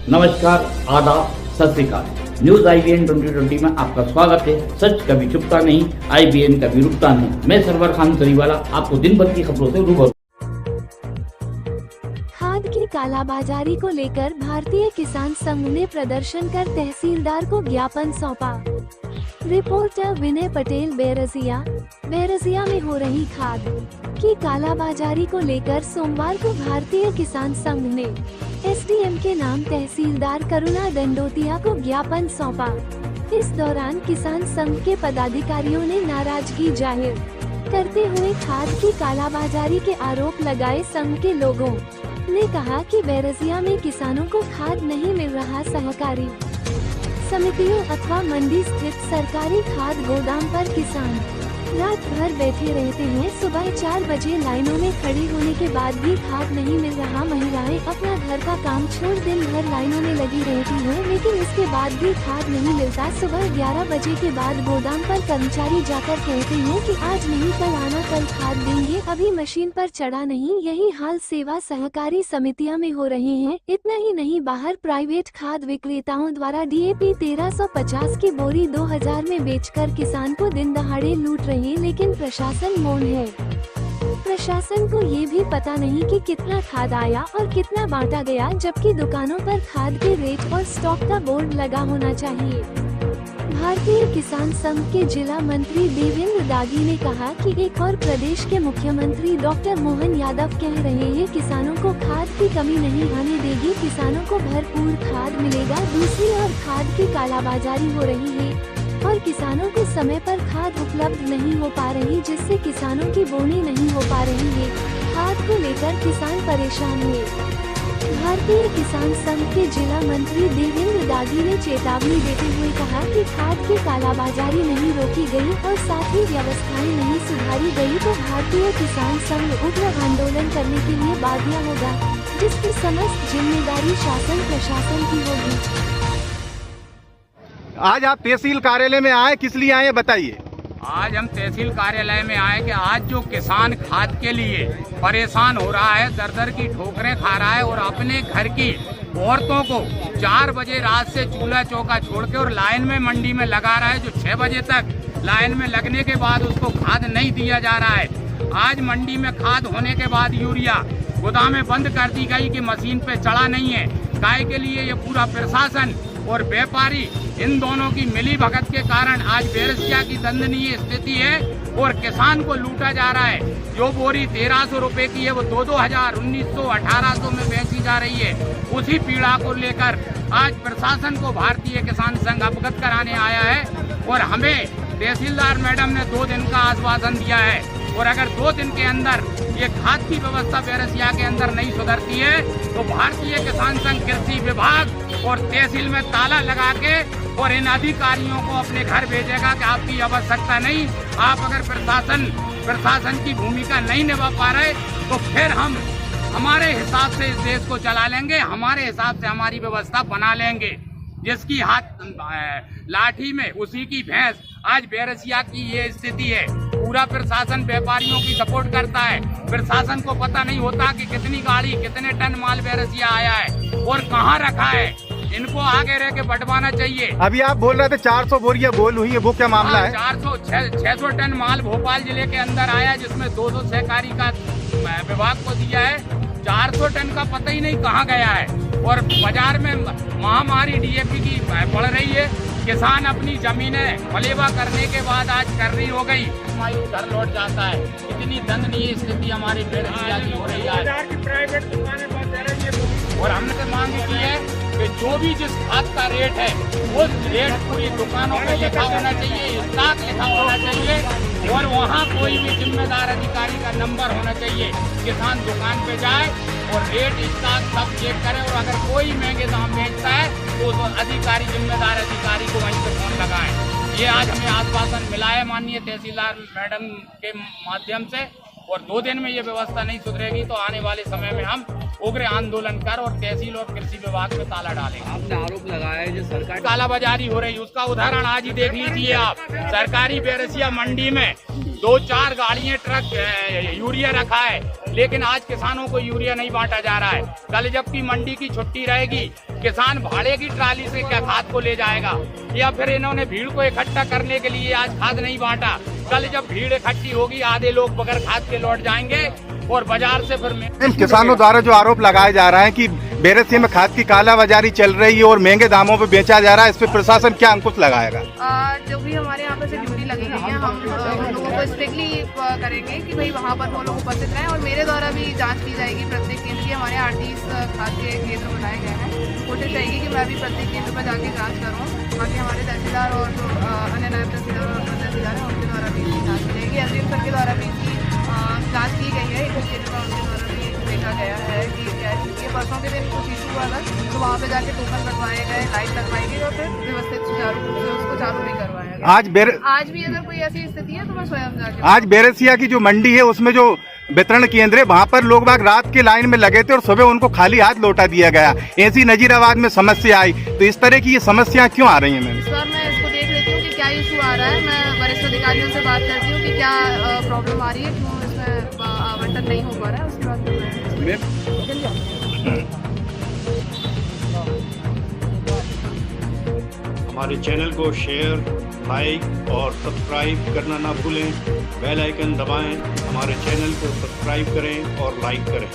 नमस्कार, आदाब, सत श्री अकाल। न्यूज IBN 2020 में आपका स्वागत है। सच कभी छुपता नहीं, IBN कभी रुकता नहीं। मैं सरवर खान सरीवाला आपको दिन भर की खबरों से रूबरू। खाद की कालाबाजारी को लेकर भारतीय किसान संघ ने प्रदर्शन कर तहसीलदार को ज्ञापन सौंपा। रिपोर्टर विनय पटेल, बैरसिया में हो रही खाद की कालाबाजारी को लेकर सोमवार को भारतीय किसान संघ ने SDM के नाम तहसीलदार करुणा दंडोतिया को ज्ञापन सौंपा। इस दौरान किसान संघ के पदाधिकारियों ने नाराजगी जाहिर करते हुए खाद की कालाबाजारी के आरोप लगाए। संघ के लोगों ने कहा कि बैरसिया में किसानों को खाद नहीं मिल रहा। सहकारी समितियों अथवा मंडी स्थित सरकारी खाद गोदाम पर किसान रात भर बैठे रहते हैं। सुबह 4 बजे लाइनों में खड़ी होने के बाद भी खाद नहीं मिल रहा। महिलाएं अपना घर का काम छोड़ दिन भर लाइनों में लगी रहती हैं, लेकिन इसके बाद भी खाद नहीं मिलता। सुबह 11 बजे के बाद गोदाम पर कर्मचारी जाकर कहते हैं कि आज नहीं कल आना, कल खाद देंगे, अभी मशीन पर चढ़ा नहीं। यही हाल सेवा सहकारी समितियां में हो रहे हैं। इतना ही नहीं, बाहर प्राइवेट खाद विक्रेताओं द्वारा DAP 1350 की बोरी 2000 में बेचकर किसान को दिन दहाड़े लूट रहे, लेकिन प्रशासन मौन है। प्रशासन को ये भी पता नहीं कि कितना खाद आया और कितना बांटा गया, जबकि दुकानों पर खाद के रेट और स्टॉक का बोर्ड लगा होना चाहिए। भारतीय किसान संघ के जिला मंत्री देवेंद्र दागी ने कहा कि एक और प्रदेश के मुख्यमंत्री डॉक्टर मोहन यादव कह रहे हैं किसानों को खाद की कमी नहीं आने देगी, किसानों को भरपूर खाद मिलेगा। दूसरी ओर खाद की कालाबाजारी हो रही है और किसानों को समय पर खाद उपलब्ध नहीं हो पा रही, जिससे किसानों की बोनी नहीं हो पा रही है। खाद को लेकर किसान परेशान हुए। भारतीय किसान संघ के जिला मंत्री देवेंद्र दागी ने चेतावनी देते हुए कहा कि खाद की कालाबाजारी नहीं रोकी गई और साथ ही व्यवस्थाएं नहीं सुधारी गई तो भारतीय किसान संघ उग्र आंदोलन करने के लिए बाध्य होगा, जिसकी समस्त जिम्मेदारी शासन प्रशासन की होगी। आज आप तहसील कार्यालय में आए, किस लिए आए बताइए। आज हम तहसील कार्यालय में आए कि आज जो किसान खाद के लिए परेशान हो रहा है, दर दर की ठोकरें खा रहा है और अपने घर की औरतों को 4 बजे रात से चूल्हा चौका छोड़ के और लाइन में मंडी में लगा रहा है, जो 6 बजे तक लाइन में लगने के बाद उसको खाद नहीं दिया जा रहा है। आज मंडी में खाद होने के बाद यूरिया गोदामें बंद कर दी गई कि मशीन पे चढ़ा नहीं है। गाय के लिए ये पूरा प्रशासन और व्यापारी इन दोनों की मिली भगत के कारण आज बैरसिया की दंदनीय स्थिति है और किसान को लूटा जा रहा है। जो बोरी 1300 रुपए की है वो 2000, 1900, 1800 में बेची जा रही है। उसी पीड़ा को लेकर आज प्रशासन को भारतीय किसान संघ अवगत कराने आया है और हमें तहसीलदार मैडम ने 2 दिन का आश्वासन दिया है और अगर 2 दिन के अंदर ये खाद की व्यवस्था बैरसिया के अंदर नहीं सुधरती है तो भारतीय किसान संघ कृषि विभाग और तहसील में ताला लगा के और इन अधिकारियों को अपने घर भेजेगा कि आपकी आवश्यकता नहीं। आप अगर प्रशासन की भूमिका नहीं निभा पा रहे तो फिर हम हमारे हिसाब से इस देश को चला लेंगे, हमारे हिसाब से हमारी व्यवस्था बना लेंगे। जिसकी हाथ लाठी में उसी की भैंस। आज बैरसिया की ये स्थिति है। पूरा प्रशासन व्यापारियों की सपोर्ट करता है। प्रशासन को पता नहीं होता कि कितनी गाड़ी कितने टन माल बैरसिया आया है और कहाँ रखा है। इनको आगे रह के बंटवाना चाहिए। अभी आप बोल रहे थे 400 बोरियां बोल हुई है, वो क्या मामला है? 600 टन माल भोपाल जिले के अंदर आया, जिसमें 200 सहकारी का विभाग को दिया है। 400 टन का पता ही नहीं कहाँ गया है और बाजार में महामारी DAP की बढ़ रही है। किसान अपनी जमीनें मलेवा करने के बाद आज कर्री हो गई, मायूं घर लौट जाता है। इतनी दंदनीय स्थिति हमारी बैरसिया की हो रही है और हमने तो मांग की है कि जो भी जिस खाद का रेट है वो रेट पूरी दुकानों में लिखा होना चाहिए, स्टॉक लिखा होना चाहिए और वहाँ कोई भी जिम्मेदार अधिकारी का नंबर होना चाहिए। किसान दुकान पे जाए और रेट स्टॉक सब चेक करे और अगर कोई महंगे दाम बेचता है तो उस जिम्मेदार अधिकारी को वहीं पे फोन लगाए। ये आज हमें आश्वासन मिला है माननीय तहसीलदार मैडम के माध्यम से और 2 दिन में ये व्यवस्था नहीं सुधरेगी तो आने वाले समय में हम उग्र आंदोलन कर और तहसील और कृषि विभाग में ताला डालेंगे। आपने आरोप लगाया है जो सरकार कालाबाजारी हो रही है, उसका उदाहरण आज ही देख लीजिए आप। सरकारी बैरसिया मंडी में 2-4 गाड़ियां ट्रक यूरिया रखा है लेकिन आज किसानों को यूरिया नहीं बांटा जा रहा है। कल जबकि मंडी की छुट्टी रहेगी, किसान भाड़े की ट्राली से क्या खाद को ले जाएगा? या फिर इन्होंने भीड़ को इकट्ठा करने के लिए आज खाद नहीं बांटा। कल जब भीड़ इकट्ठी होगी, आधे लोग बगैर खाद के लौट जाएंगे और बाजार से फिर किसानों द्वारा जो आरोप लगाए जा रहे हैं कि बेरसिया में खाद की कालाबाजारी चल रही है और महंगे दामों पे बेचा जा रहा है, इस पे प्रशासन क्या अंकुश लगाएगा? जो भी हमारे यहाँ पर से ड्यूटी लगी गई है, हम उन लोगों को स्ट्रिक्टली करेंगे कि भाई वहाँ पर वो लोग उपस्थित रहें और मेरे द्वारा भी जांच की जाएगी प्रत्येक केंद्र की। हमारे 38 खाद के केंद्र बनाए गए हैं। कोशिश रहेगी कि मैं भी प्रत्येक केंद्र पर जाके जाँच करूँ। बाकी हमारे तहसीलदार और जो अन्य नायब तहसीलदार और तहसीलदार हैं उनके द्वारा भी जाँच की जाएगी। एसडीएम सर के द्वारा भी जाँच की गई है। एक केंद्र पर उनके द्वारा भी देखा गया है कि क्या ये परसों के दिन कुछ इशू हुआ था, तो वहाँ पे जाके टोकन लगवाए गए, लाइट लगवाई गई और फिर व्यवस्थित सुचारू रूप से उसको चालू भी करवाया गया। आज भी अगर कोई ऐसी स्थिति है तो मैं स्वयं जाके आज बेरसिया की जो मंडी है उसमें जो वितरण केंद्र है वहाँ पर लोग बाग रात के लाइन में लगे थे और सुबह उनको खाली हाथ लौटा दिया गया। ऐसी नजीराबाद में समस्या आई, तो इस तरह की ये समस्या क्यों आ रही है? मैम, इस बार मैं इसको देख लेती हूँ कि क्या इशू आ रहा है। मैं वरिष्ठ अधिकारियों से बात करती हूँ कि क्या प्रॉब्लम आ रही है, क्यों इसमें आवंटन नहीं हो पा रहा है। उसके बाद हमारे चैनल को शेयर, लाइक और सब्सक्राइब करना ना भूलें। बेल आइकन दबाएं, हमारे चैनल को सब्सक्राइब करें और लाइक करें।